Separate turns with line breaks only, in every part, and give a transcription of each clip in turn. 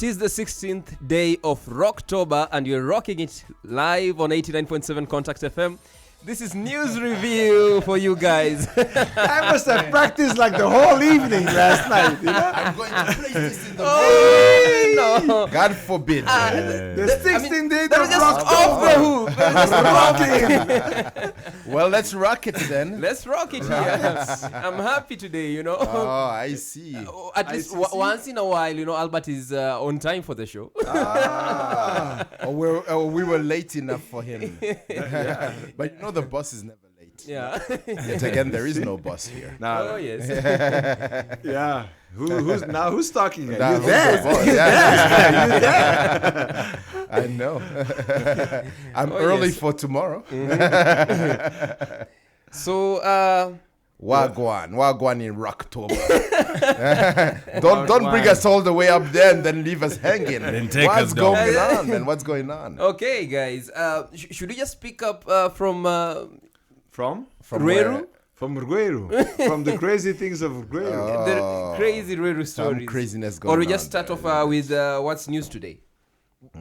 It is the 16th day of Rocktober, and you're rocking it live on 89.7 Contact FM. This is news review for you guys.
I must have practiced like the whole evening last night. You know?
I'm going to place this in the
No.
God forbid.
The 16th day
That
of
is just off the hook.
Well, let's rock it then.
Let's rock it here. I'm happy today, you know.
Oh, I see.
At least once in a while, you know, Albert is on time for the show.
We were late enough for him. But you know, the boss is never late.
Yeah.
Yet again, there is no boss here.
Oh, yes.
Yeah. Who's talking? You
Nah, who's
there?
the boss? Yeah. I know. I'm early
yes.
for tomorrow.
So,
Wagwan in Rocktober. don't bring us all the way up there and then leave us hanging. What's going on, man? What's going on?
okay, guys. Should we just pick up from
From
Rueru?
where?
From Rueru. From the crazy things of Rueru.
The crazy Rueru
Some
stories?
craziness going
Or
on.
we just start off with what's news today?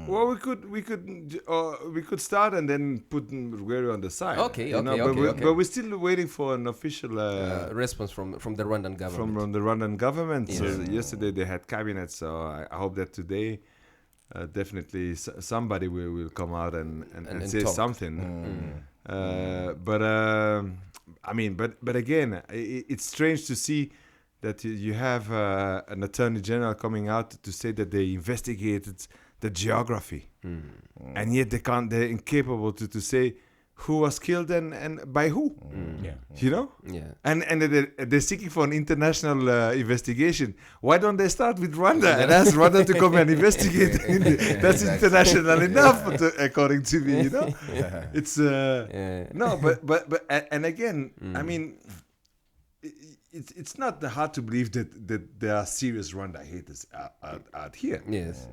Well, we could start and then put Rueru on the side.
Okay,
you know,
okay.
but we're still waiting for an official
Response from the Rwandan government.
from the Rwandan government. So
Yes.
yesterday they had cabinet, so I hope that today definitely somebody will come out and say
talk.
something. But again, it's strange to see that you have an attorney general coming out to say that they investigated the geography, and yet they're incapable to say who was killed and by who. You know?
Yeah.
And they're seeking for an international investigation. Why don't they start with Rwanda and ask Rwanda to come and investigate? That's international enough, according to me. You know, it's no, but and again, I mean, it's not hard to believe that there are serious Rwanda haters out here.
Yes.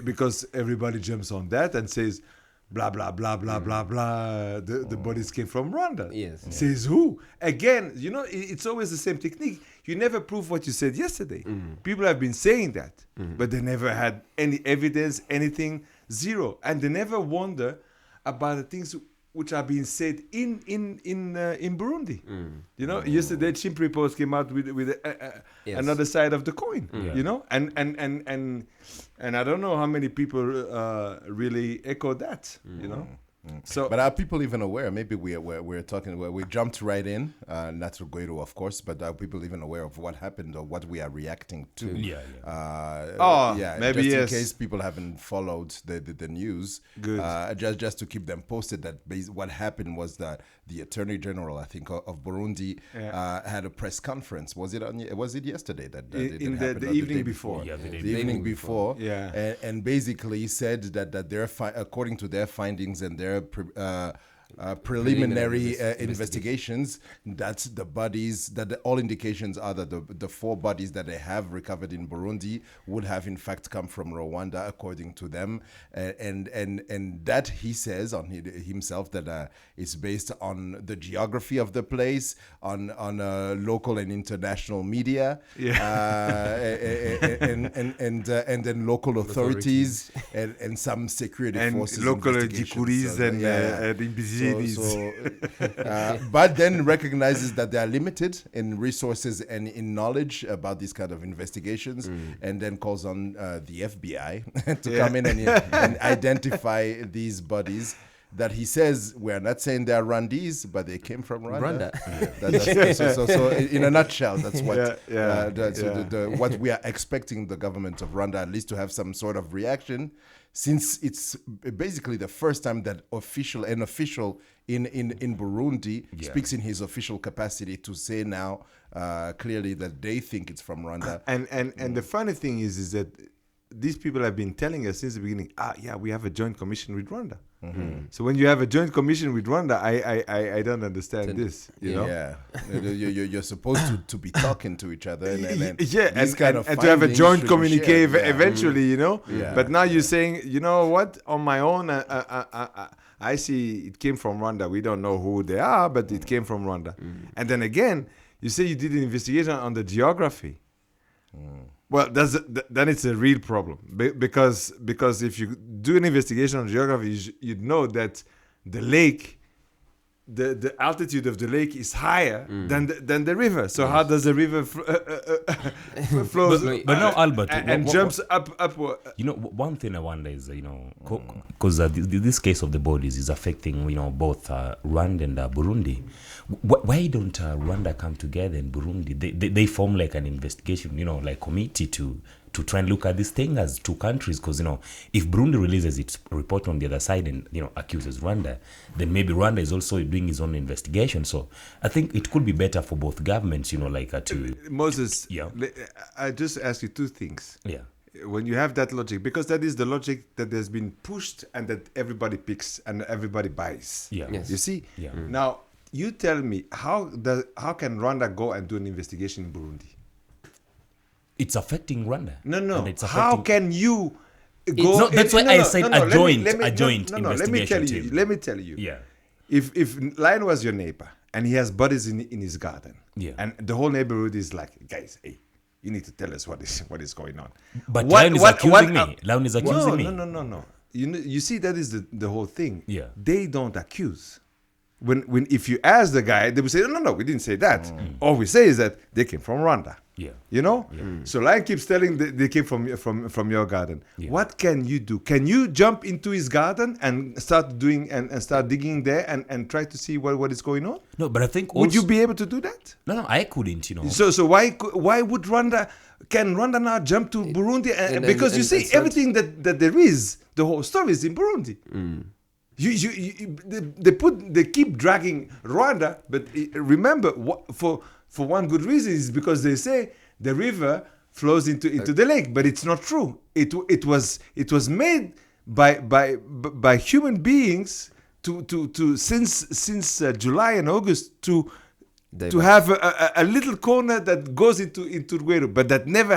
Because everybody jumps on that and says, blah blah blah blah blah blah. The bodies came from Rwanda.
Yes.
Says who? Again, you know, it's always the same technique. You never prove what you said yesterday. People have been saying that, but they never had any evidence, anything, zero, and they never wonder about the things which are being said in Burundi. You know, yesterday Chimp Post came out with
Yes.
another side of the coin. You know, and I don't know how many people really echo that. You know, so
But are people even aware? Maybe we're talking. We jumped right in, not to Gueru, of course. But are people even aware of what happened or what we are reacting to?
Maybe
just
yes.
in case people haven't followed the news.
Good.
Just to keep them posted. That what happened was that the Attorney General, I think, of Burundi, had a press conference. Was it yesterday that
in
happened,
the
or
evening
day
before?
Yeah, the
evening
evening before.
Yeah.
And basically said that their according to their findings and their preliminary investigations, that all indications are that the 4 bodies that they have recovered in Burundi would have in fact come from Rwanda, according to them, and that he says on himself that it's based on the geography of the place, on local and international media, and then local authorities and some security
And
forces,
local
investigations.
jikuris and Imbizinis.
But then recognizes that they are limited in resources and in knowledge about these kind of investigations, and then calls on the FBI to come in and identify these bodies. That he says, we're not saying they're Rwandese, but they came from Rwanda. So in a nutshell, that's what what we are expecting the government of Rwanda at least to have some sort of reaction, since it's basically the first time that an official in Burundi speaks in his official capacity to say now clearly that they think it's from Rwanda.
And the funny thing is that these people have been telling us since the beginning, we have a joint commission with Rwanda. So when you have a joint commission with Rwanda, I don't understand this. You know?
Yeah, you're supposed to be talking to each other, and
and to have a
findings
joint
should be
communique
shared. Yeah.
eventually, you know.
Yeah.
But now you're saying, you know what? On my own, I see it came from Rwanda. We don't know who they are, but it came from Rwanda. And then again, you say you did an investigation on the geography. Well, then it's a real problem because if you do an investigation on geography, you'd know that the lake, the altitude of the lake is higher than the river. So how does the river flows
But no, Albert,
and jumps upward?
You know, one thing I wonder is, because this case of the bodies is affecting, both Rwanda and Burundi. Why don't Rwanda come together and Burundi? They form like an investigation, like committee to try and look at this thing as two countries. Because, if Burundi releases its report on the other side and, accuses Rwanda, then maybe Rwanda is also doing its own investigation. So I think it could be better for both governments, to...
Moses,
Yeah.
I just ask you two things.
Yeah.
When you have that logic, because that is the logic that has been pushed and that everybody picks and everybody buys.
Yeah.
Yes.
You see?
Yeah.
Now, you tell me, how can Rwanda go and do an investigation in Burundi?
It's affecting Rwanda.
No.
And it's
How
affecting...
can you go?
not- that's why I said a joint
investigation
investigation team.
Let me tell you.
Yeah.
If Lion was your neighbor and he has buddies in his garden,
Yeah.
and the whole neighborhood is like, guys, hey, you need to tell us what is going on.
But Lion is accusing me. Lion is accusing me.
No. You see, that is the whole thing.
Yeah.
They don't accuse. When if you ask the guy, they will say, no, we didn't say that. All we say is that they came from Rwanda.
Yeah.
So Lion keeps telling they came from your garden.
Yeah.
What can you do? Can you jump into his garden and start doing and start digging there and try to see what is going on?
No, but I think
Would you
also-
be able to do that?
No, I couldn't,
So why would Rwanda? Can Rwanda now jump to Burundi? Because you see,
start-
everything that there is, the whole story is in Burundi. They keep dragging Rwanda, but remember, for one good reason is because they say the river flows into the lake, but it's not true. It was made by human beings to since July and August to have a little corner that goes into Rweru, but that never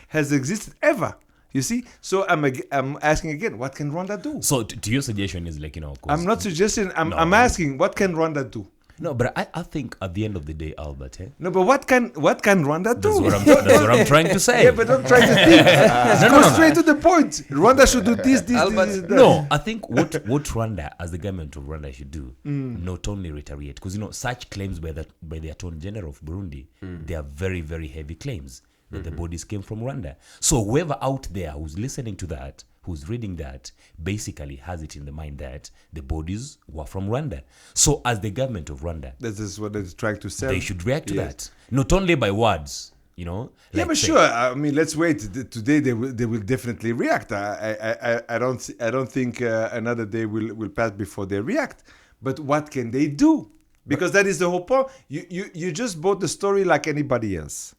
has existed ever. You see, so I'm asking again, what can Rwanda do?
So to your suggestion is like, 'cause-
I'm not suggesting. I'm asking, what can Rwanda do?
No, but I think at the end of the day, Albert,
No, but what can Rwanda do?
that's what I'm trying to say.
Yeah, but don't try to think. Go straight to the point. Rwanda should do this,
Albert,
this, that.
No, I think what Rwanda, as the government of Rwanda, should do, not only retaliate, because such claims by the Attorney General of Burundi, they are very, very heavy claims that the bodies came from Rwanda. So whoever out there who's listening to that, who's reading that, basically has it in the mind that the bodies were from Rwanda. So as the government of Rwanda,
This is what they're trying to say.
they should react to
Yes.
that, not only by words,
Yeah,
like
but
say-
sure. I mean, let's wait. Today they will definitely react. I don't think another day will pass before they react. But what can they do? Because that is the whole point. You just bought the story like anybody else.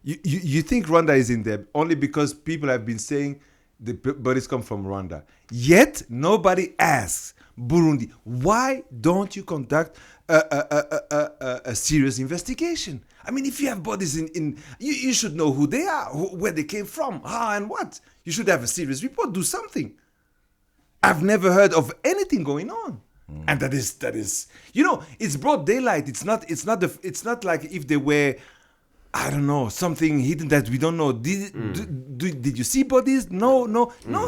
You think Rwanda is in there only because people have been saying the bodies come from Rwanda. Yet nobody asks Burundi, why don't you conduct a serious investigation? I mean, if you have bodies you should know who they are, where they came from, how and what. You should have a serious report. Do something. I've never heard of anything going on. And that is it's broad daylight. It's not like if they were, I don't know, something hidden that we don't know. Did you see bodies? No.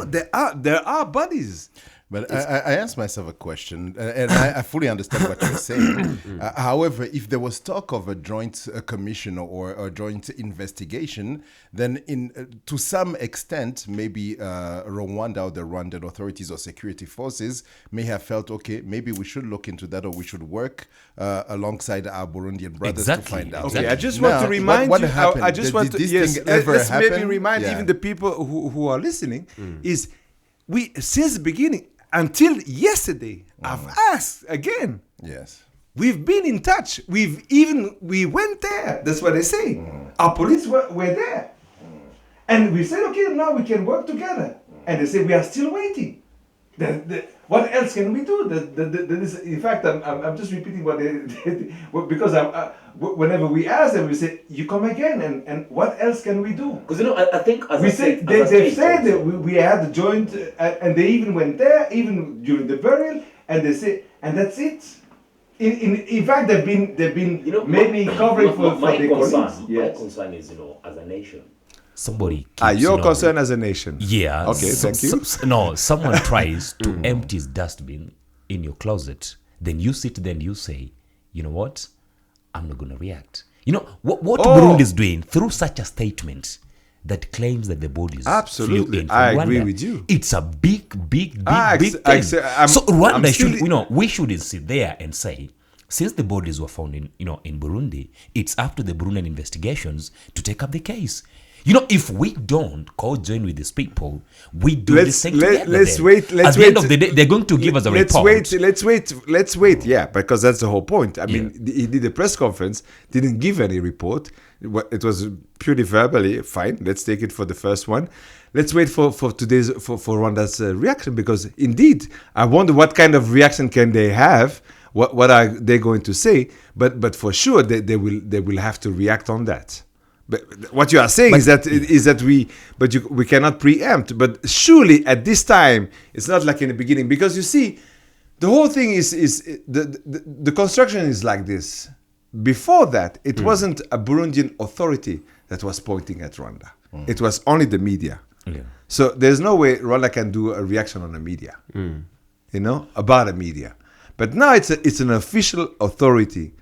There are bodies.
But I asked myself a question, and I fully understand what you're saying. However, if there was talk of a joint commission or a joint investigation, then to some extent, maybe Rwanda or the Rwandan authorities or security forces may have felt, okay, maybe we should look into that, or we should work alongside our Burundian brothers to
Exactly.
find out.
Okay, I just want to remind
what
you.
happened?
I just want
Did
to
this thing ever
let's maybe
happen?
remind
Yeah.
even the people who are listening is we since the beginning until yesterday I've asked again.
Yes.
We've been in touch. We went there. That's what they say. Our police were there, and we said, okay, now we can work together. And they say we are still waiting. What else can we do? In fact, I'm just repeating what they because whenever we ask them, we say, you come again, and what else can we do?
Because I think as
We
a
said
state-
they
as a state
said that
also-
we had a joint, and they even went there, even during the burial, and they say, and that's it. In fact, they've been maybe covering for
my
their
concern.
colleagues.
My
Yes.
concern is, as a nation,
somebody keeps,
Your concern as a nation.
Yeah.
Okay, thank you.
No, someone tries to empty his dustbin in your closet. Then you sit there and you say, you know what? I'm not going to react. You know, what Burundi is doing through such a statement that claims that the bodies
Absolutely.
flew in from
I
Rwanda,
agree with you.
It's a big thing.
So
Rwanda should, we should sit there and say, since the bodies were found in Burundi, it's up to the Burundian investigations to take up the case. You know, if we don't join with these people, we do this thing together.
Let's wait.
At the end of the day, they're going to give us a report.
Let's wait. Yeah, because that's the whole point. I mean, he did a press conference, didn't give any report. It was purely verbally. Fine, let's take it for the first one. Let's wait for today's for Rwanda's reaction, because indeed, I wonder what kind of reaction can they have. What are they going to say? But for sure, they will have to react on that. But what you are saying is that we cannot preempt. But surely at this time, it's not like in the beginning, because you see, the whole thing is the construction is like this. Before that, it wasn't a Burundian authority that was pointing at Rwanda. It was only the media.
Yeah.
So there's no way Rwanda can do a reaction on the media, about a media. But now it's an official authority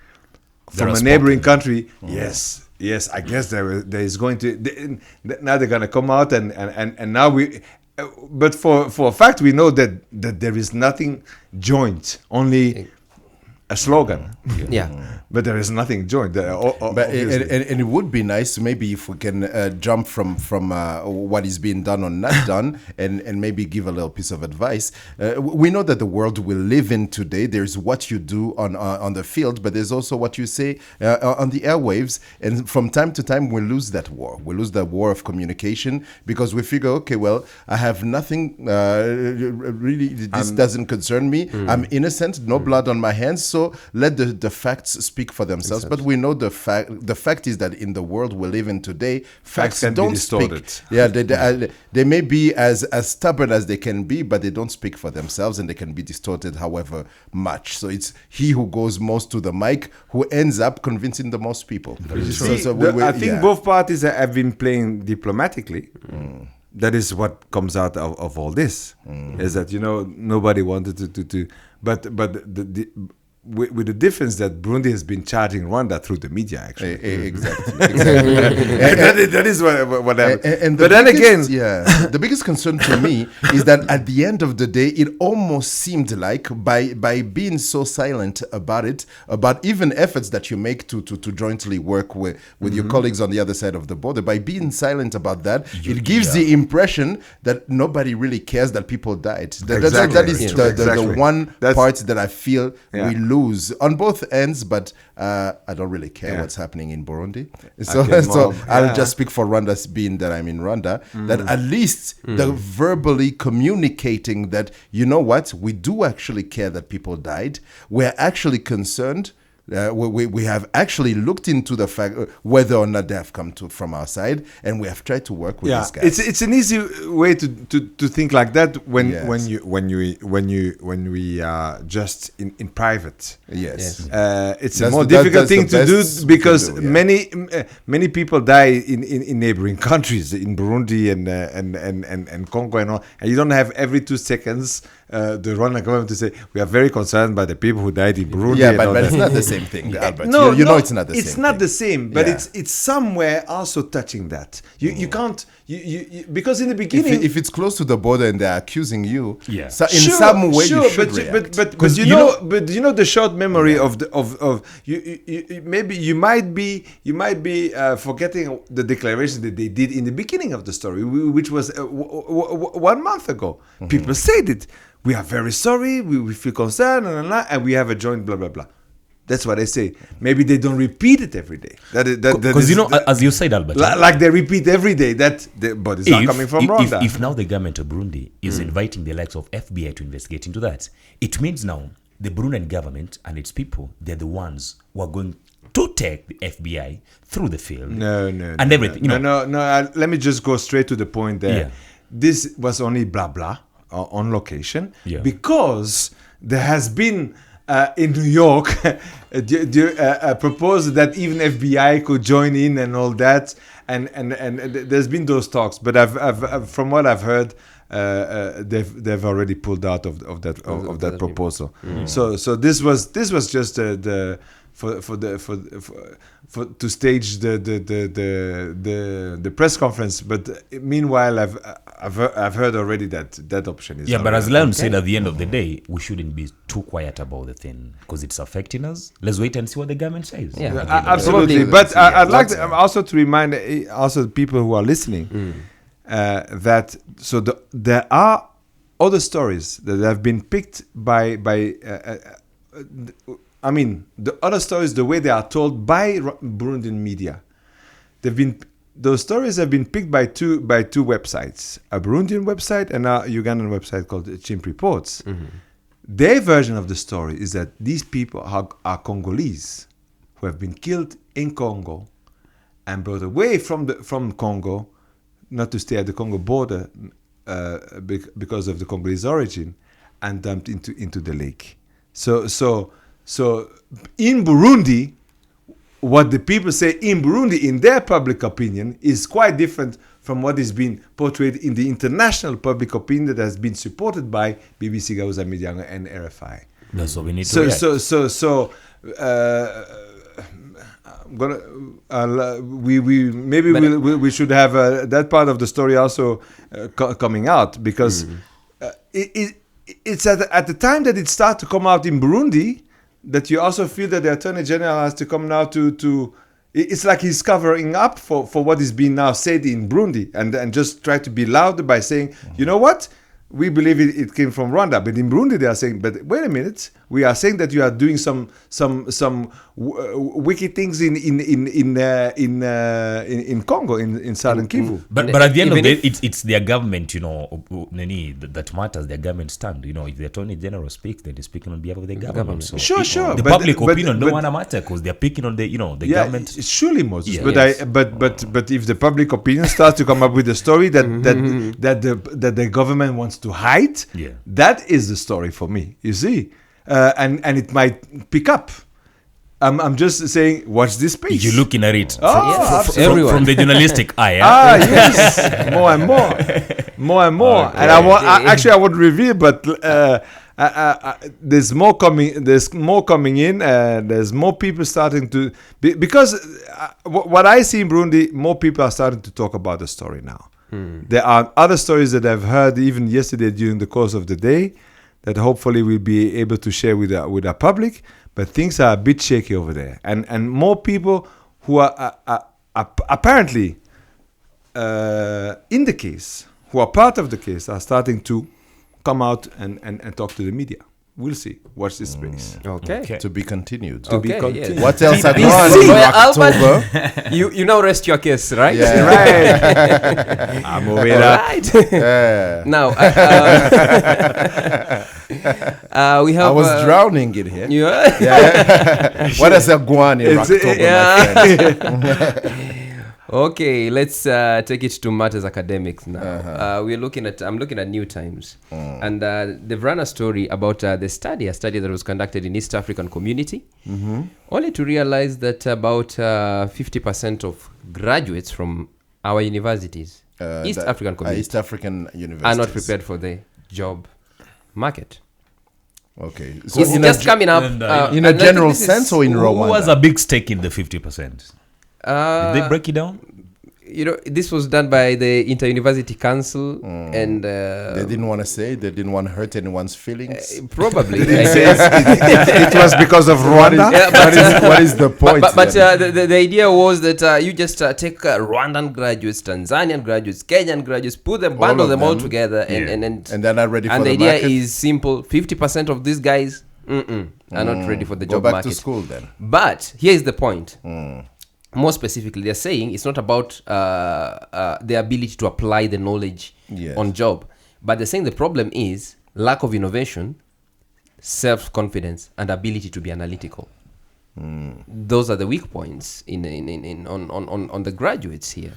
from a neighboring country. Yes, I guess there is going to. Now they're going to come out and now we. But for a fact, we know that there is nothing joint, only a slogan.
Yeah.
But there is nothing joint.
But and it would be nice maybe if we can jump from what is being done or not done and maybe give a little piece of advice. We know that the world we live in today, there's what you do on the field, but there's also what you say on the airwaves. And from time to time, we lose that war. We lose the war of communication because we figure, okay, well, I have nothing, really, this doesn't concern me. I'm innocent, no blood on my hands, so let the facts speak for themselves. Exactly. But we know the fact is that in the world we live in today, facts
can
don't
be distorted.
Speak. Yeah, they may be as stubborn as they can be, but they don't speak for themselves, and they can be distorted however much. So it's he who goes most to the mic who ends up convincing the most people.
I think both parties have been playing diplomatically. That is what comes out of all this. Is that nobody wanted to but with the difference that Burundi has been charging Rwanda through the media, actually.
Exactly.
that is what happened. But then again...
the biggest concern to me is that at the end of the day, it almost seemed like by being so silent about it, about even efforts that you make to jointly work with your colleagues on the other side of the border, by being silent about that, it gives the impression that nobody really cares that people died. That is the one part that I feel we lose on both ends, but I don't really care what's happening in Burundi. So I'll just speak for Rwanda, being that I'm in Rwanda, that at least the verbally communicating that, you know what, we do actually care that people died. We're actually concerned. We have actually looked into the fact whether or not they have come from our side, and we have tried to work with these guys.
It's an easy way to think like that when we are just in private.
Yes.
It's a more difficult thing to do because many people die in neighboring countries, in Burundi and Congo and all, and you don't have every 2 seconds the Rwandan government to say we are very concerned by the people who died in Burundi.
Yeah, but it's not the same thing, Albert.
No,
it's not the same.
It's not the same, but it's somewhere also touching that. You can't because in the beginning,
if it's close to the border and they're accusing you,
some way you should react. But you know the short memory of you maybe you might be forgetting the declaration that they did in the beginning of the story, which was 1 month ago. People said it. We are very sorry. We feel concerned, and we have a joint blah blah blah. That's what I say. Maybe they don't repeat it every day.
Because as you said, Albert,
like they repeat every day that the bodies are coming from Rwanda.
If now the government of Burundi is inviting the likes of FBI to investigate into that, it means now the Burundian government and its people, they're the ones who are going to take the FBI through the field.
No,
everything.
No. Let me just go straight to the point there. Yeah. This was only blah blah on location because there has been. In New York, a proposal that even FBI could join in and all that. and there's been those talks, but I've from what I've heard, they've already pulled out of that proposal. So this was just the to stage the press conference, but meanwhile I've heard already that option is
but as Leon said, at the end of the day, we shouldn't be too quiet about the thing because it's affecting us. Let's wait and see what the government says.
Absolutely. But I'd like also to remind also the people who are listening that there are other stories that have been picked by I mean, the other stories, the way they are told by Burundian media, those stories have been picked by two websites, a Burundian website and a Ugandan website called Chimp Reports. Their version of the story is that these people are Congolese who have been killed in Congo and brought away from Congo, not to stay at the Congo border because of the Congolese origin, and dumped into the lake. So in Burundi, what the people say in Burundi, in their public opinion, is quite different from what is being portrayed in the international public opinion that has been supported by BBC Gauza Media and RFI.
That's what we need to react.
We should have that part of the story also coming out, because it's at the time that it starts to come out in Burundi that you also feel that the Attorney General has to come now to it's like he's covering up for what is being now said in Burundi, and just try to be louder by saying, you know what, we believe it came from Rwanda, but in Burundi they are saying, but wait a minute, we are saying that you are doing some wicked things in Congo, in southern Kivu.
But at the end of the day, it's their government, that matters. Their government stand. If the Attorney General speaks, then they're speaking on behalf of the government. So
Sure.
The public opinion don't want to matter because they're picking on the government.
Surely, Moses.
Yeah.
But if the public opinion starts to come up with a story that the government wants to hide, that is the story for me. You see. And it might pick up. I'm just saying, watch this space.
You're looking at it
from
the journalistic eye.
Yes, more and more. Okay. And I would reveal, but there's more coming. There's more coming in. There's more people starting to because what I see in Burundi, more people are starting to talk about the story now. There are other stories that I've heard even yesterday during the course of the day, that hopefully we'll be able to share with our public, but things are a bit shaky over there, and more people who are apparently in the case, who are part of the case, are starting to come out and talk to the media. We'll see. Watch this space.
Okay. To be continued.
Yes.
What else had gone in October?
You now rest your case, right?
Yeah.
Right. I'm moving up.
Right.
Yeah.
Now, we have.
I was drowning in here.
Yeah.
What has gone in October, my friend?
Okay, let's take it to matters academics now. I'm looking at New Times, and they've run a story about a study that was conducted in East African community, only to realize that about 50% of graduates from our universities, East African universities, are not prepared for the job market.
Okay,
so it's just coming up
in a general sense, or in Rwanda?
Who has a big stake in the 50%? Did they break it down?
This was done by the Inter-University Council, and
they didn't want to say. They didn't want to hurt anyone's feelings.
Probably,
it was because of Rwanda.
What is the point?
But the idea was that you just take Rwandan graduates, Tanzanian graduates, Kenyan graduates, bundle them all together, and
then are ready for the market.
And the idea is simple: 50% of these guys are not ready for the job market.
Go back to school then.
But here is the point. More specifically, they're saying it's not about the ability to apply the knowledge on job, but they're saying the problem is lack of innovation, self-confidence, and ability to be analytical. those are the weak points on the graduates here.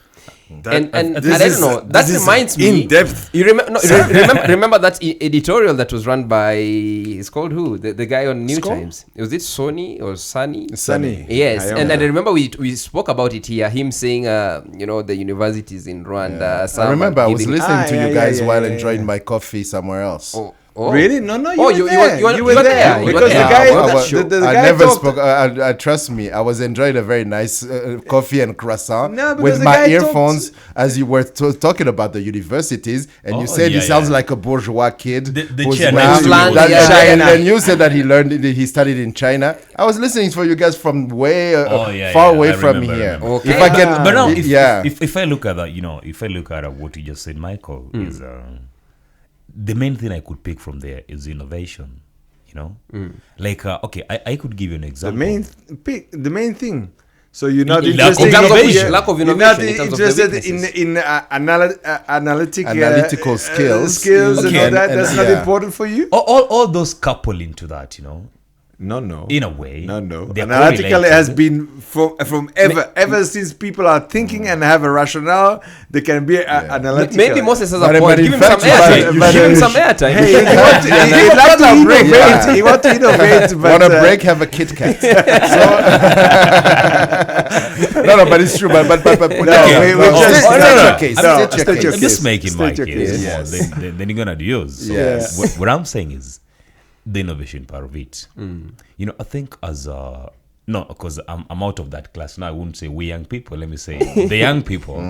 That-
and I
this
don't
is-
know. That
this is
reminds me.
in-depth.
You remember that editorial that was run by, it's called who? The guy on New
Scott?
Times. Was it Sony or Sunny?
Sunny.
Yes, and I
remember.
remember we spoke about it here. Him saying, the universities in Rwanda. some
I
are
remember I was
giving-
listening to
yeah,
you guys
yeah,
while
yeah,
enjoying
yeah.
my coffee somewhere else.
Oh.
Really? No, you
Oh,
were
you
there.
were
You were there.
You were
Because
there.
the guy,
I wasn't sure.
the
I
guy
never
talked-
spoke. Trust me, I was enjoying a very nice coffee and croissant
No, because
with
the
my
guy
earphones as you were talking about the universities, and you
Oh,
said he
yeah,
sounds
yeah.
like a bourgeois kid.
The
who's
chair
now-
next to me was-
that-
Yeah.
and
China.
then you said that he studied in China. I was listening for you guys from way
Yeah,
far
yeah,
away
I
from
remember,
here.
remember.
Okay.
If I can,
But now,
yeah.
if I look at that, if I look at what you just said, Michael, is the main thing I could pick from there is innovation. Like okay, I could give you an
the
example.
the main thing. So you're not
Lack of
interested
innovation.
Lack of
You're
innovation
not
in terms of the
interested in
weaknesses.
Analytical skills.
skills and
Okay,
all that.
and-
That's not
yeah.
important for you.
all those couple into that,
No.
in a way.
No.
they're
Analytical
correlated.
has been from ever since people are thinking and have a rationale, they can be analytical.
Maybe Moses has
But-
a point.
but in
Give him
fact,
some airtime.
but-
Give him
but-
some airtime.
Hey, he want to, he'd like to innovate.
Yeah.
He want to innovate, but
Want a break? Have a Kit Kat. No, but it's true. But
we just-
state
no.
your case.
No,
State your
state your
case.
I'm just making my
State your
case.
case.
Yes.
Then you're gonna do yours. So
Yes.
what I'm saying is the innovation part of it. I think as no, because I'm out of that class now. I wouldn't say we young people. Let me say the young people.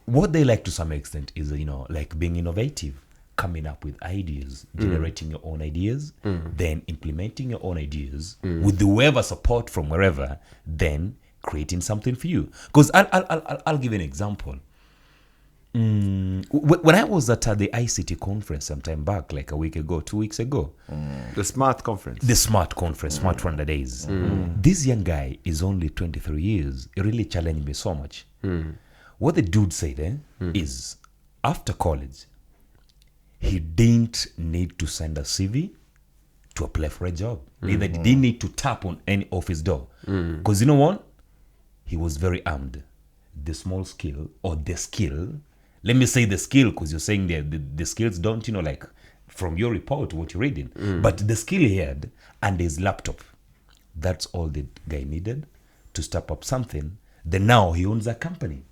What they like to some extent is like being innovative, coming up with ideas, generating your own ideas, then implementing your own ideas with whoever support from wherever, then creating something for you. Because I'll give you an example. When I was at the ICT conference sometime back, like a week ago, 2 weeks ago,
the smart conference.
the Smart Conference, Smart Rwanda Days, this young guy is only 23 years. It really challenged me so much. What the dude said is, after college, he didn't need to send a CV to apply for a job. Neither did he need to tap on any office door. Because you know what? He was very armed. The small skill or the skill, let me say the skill because you're saying the skills don't, like from your report, what you're reading. But the skill he had and his laptop, that's all the guy needed to step up something. Then now he owns a company.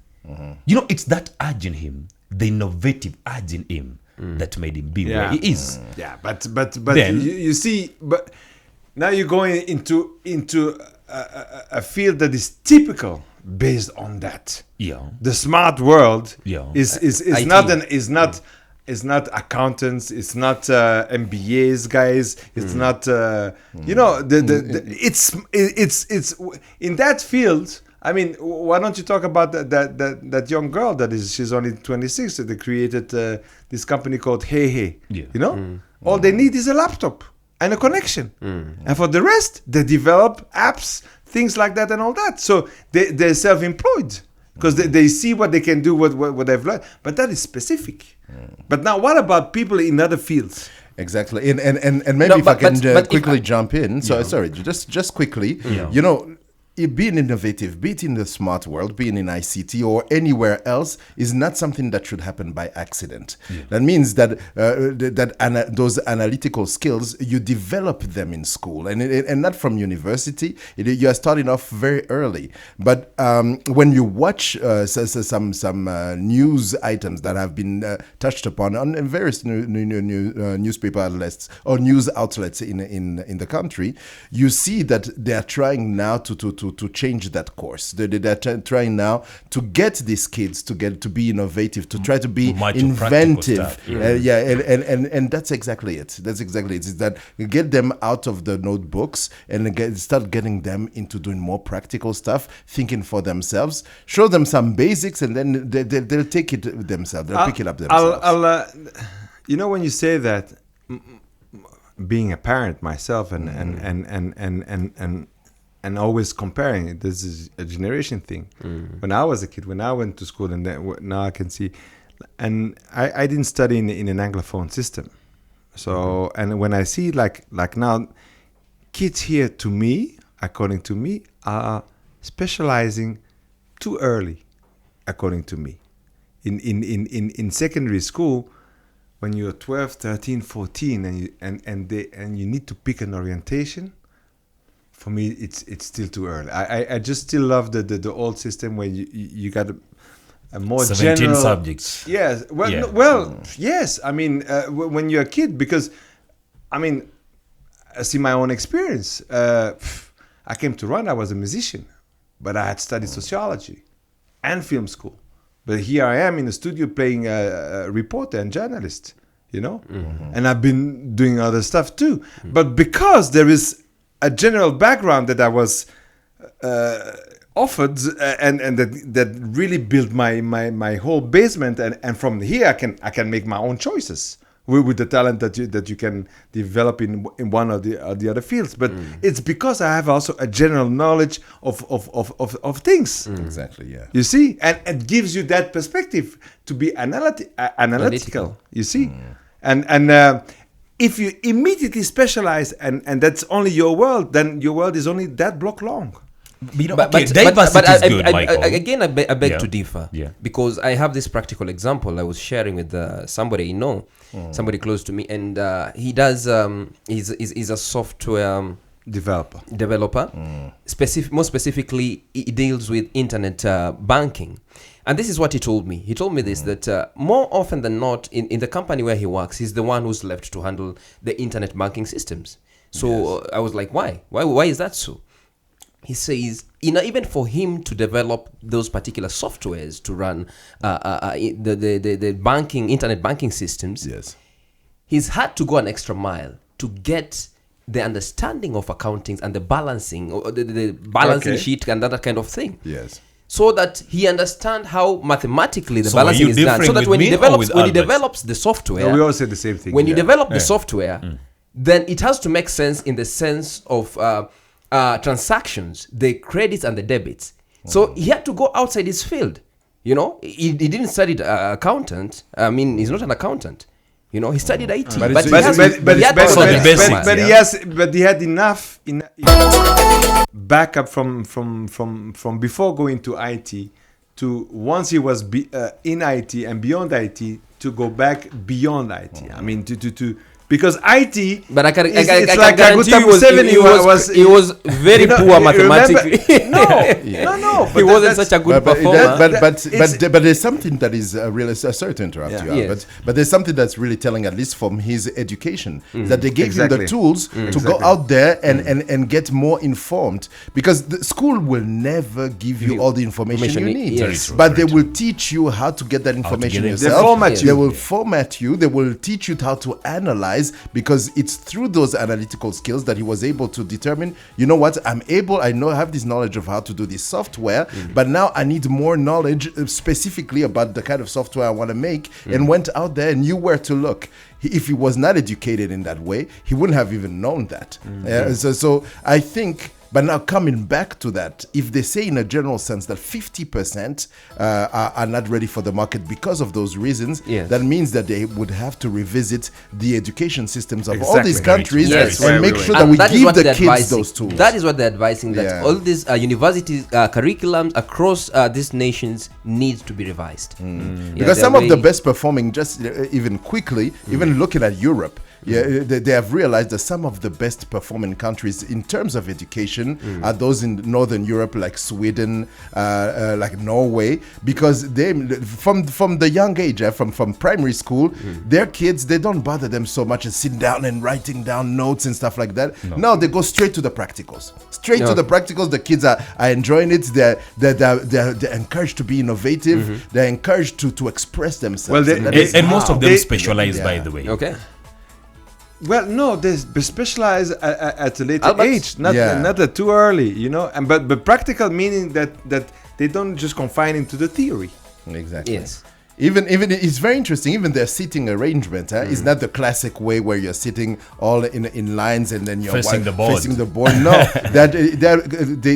It's that urge in him, the innovative urge in him that made him be where he is.
Yeah, but
Then-
you see, but now you're going into a field that is typical based on that.
Yeah.
The smart world
Yeah.
is
IT.
not accountants, it's not MBAs guys, it's not it's in that field. I mean, why don't you talk about that young girl she's only 26 that they created this company called Hey.
Yeah.
All they need is a laptop and a connection, and for the rest they develop apps, things like that and all that. So they're self-employed because they see what they can do, what they've learned, but that is specific. But now what about people in other fields?
Exactly, and maybe
No,
if I
but-
can
but if
quickly
I-
jump in. So sorry, just quickly. Being innovative, be it in the smart world, being in ICT or anywhere else, is not something that should happen by accident. That means that those analytical skills, you develop them in school and not from university. You are starting off very early. But when you watch some news items that have been touched upon on various newspaper outlets or news outlets in the country, you see that they are trying now to change that course. They're trying now to get these kids to be innovative, to try to be
Much of practical
inventive.
stuff,
And that's exactly it. That's exactly it. It's that you get them out of the notebooks and start getting them into doing more practical stuff, thinking for themselves, show them some basics, and then they'll take it themselves. They'll pick it up themselves.
When you say that, being a parent myself and always comparing, this is a generation thing. When I was a kid, when I went to school, and then now I can see, and I didn't study in an Anglophone system. So, and when I see like now, kids here to me according to me, are specializing too early, according to me. In secondary school, when you're 12, 13, 14, and you need to pick an orientation, for me, it's still too early. I just still love the old system where you got a more
17
general
subjects.
Yes. Well,
Yeah.
yes. I mean, when you're a kid, because, I mean, I see my own experience. I came to Rwanda, I was a musician, but I had studied sociology and film school. But here I am in the studio playing a reporter and journalist, you know? Mm-hmm. And I've been doing other stuff too. Mm-hmm. But because there is a general background that I was offered and that really built my whole basement, and from here I can make my own choices with the talent that you can develop in one or the other fields. But it's because I have also a general knowledge of things.
Exactly, yeah.
You see, and it gives you that perspective to be analytical. You see, and if you immediately specialize and that's only your world, then your world is only that block long.
Diversity is good, Michael.
Again, I beg to differ.
Yeah.
Because I have this practical example I was sharing with somebody somebody close to me, and he does. He's a software
developer.
More specifically, he deals with internet banking. And this is what he told me. He told me this, that more often than not, in the company where he works, he's the one who's left to handle the internet banking systems. So I was like, why? Why is that so? He says, even for him to develop those particular softwares to run the banking, internet banking systems, he's had to go an extra mile to get the understanding of accounting and the balancing, or the balancing sheet and that kind of thing.
Yes.
So that he understands how mathematically the
So are
balancing
you
is done. So
differing
that
with
when he
me or with
develops the software,
No, we all say the same thing.
when you develop the software, then it has to make sense in the sense of transactions, the credits and the debits. So he had to go outside his field. You know, he didn't study accountant. I mean, he's not an accountant. You know, he studied IT.
But he had enough backup from before going to IT to once he was in IT and beyond IT to go back beyond IT. I mean, to because IT,
but I can
it's
like guarantee he was very poor mathematically.
No.
He wasn't such a good performer.
But there's something that is really. Sorry to interrupt you,
Yes.
but there's something that's really telling, at least from his education, that they gave him the tools to go out there and get more informed, because the school will never give you all the information you need.
Yes.
But they will teach you how to get that information yourself. They will format you. They will teach you how to analyze, because it's through those analytical skills that he was able to determine, you know what, I have this knowledge of how to do this software, but now I need more knowledge specifically about the kind of software I want to make, and went out there and knew where to look. If he was not educated in that way, he wouldn't have even known that. So I think. But now coming back to that, if they say in a general sense that 50% are not ready for the market because of those reasons, that means that they would have to revisit the education systems of all these countries and make sure that we give the kids those tools.
That is what they're advising, that all these university curriculums across these nations needs to be revised.
Because some of the best performing, just even quickly, even looking at Europe, they have realized that some of the best performing countries in terms of education are those in Northern Europe, like Sweden, like Norway, because they, from the young age, from primary school, their kids, they don't bother them so much as sitting down and writing down notes and stuff like that. No, they go straight to the practicals. To the practicals. The kids are enjoying it. They're encouraged to be innovative. They're encouraged to express themselves.
And most of them specialize, by the way.
Okay.
Well, no, they specialize at a later age, not too early, you know. And but practical meaning that they don't just confine into the theory.
Exactly.
Yes.
Even it's very interesting. Even their seating arrangement is not the classic way where you're sitting all in lines and then you're
Facing the board.
facing the board. No, that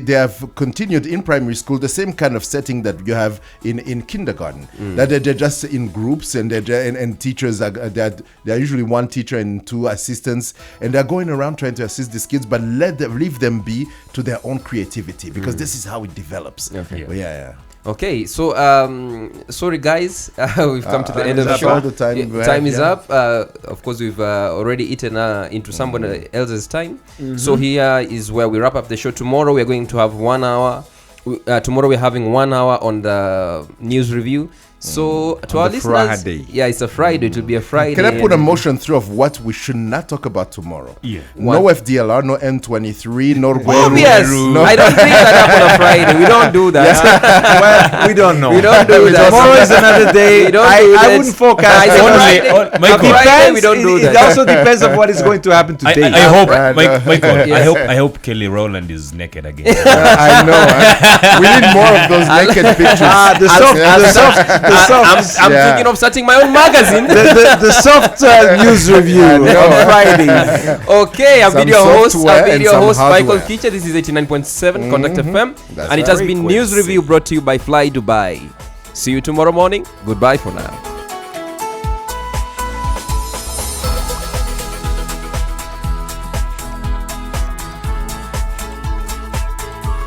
they have continued in primary school the same kind of setting that you have in kindergarten. That they're just in groups and and teachers are they're usually one teacher and two assistants, and they're going around trying to assist these kids, but leave them be to their own creativity, because this is how it develops.
Okay.
But yeah.
Okay, so sorry guys, we've come to the end of the
up.
show.
All the time we have,
Time is
yeah.
up. Of course, we've already eaten into someone else's time. So here is where we wrap up the show. Tomorrow we're going to have 1 hour. Tomorrow we're having 1 hour on the news review. So to our
the
listeners,
Friday.
yeah, it's a Friday. It will be a Friday.
Can I put a
and-
motion through of what we should not talk about tomorrow?
Yeah.
No FDLR, no M23, no
Obvious.
no.
I don't bring that up on a Friday. We don't do that.
Well, we don't know.
We don't do that.
Tomorrow is another day.
We don't do
I
that.
wouldn't forecast.
I
because
Friday-
it
Michael.
Friday we don't do
It
that.
also depends on what is going to happen today.
I hope,
Right,
Michael,
Yes.
I hope Kelly Rowland is naked again.
I know. We need more of those naked pictures.
The soft,
I'm
Yeah.
thinking of starting my own magazine.
the soft news review on Fridays.
Okay, I'm
Some
video host,
software and some
Michael
hardware.
Kicha. This is 89.7 Contact FM,
That's
and it has
right.
been News Review brought to you by Fly Dubai. See you tomorrow morning. Goodbye for now.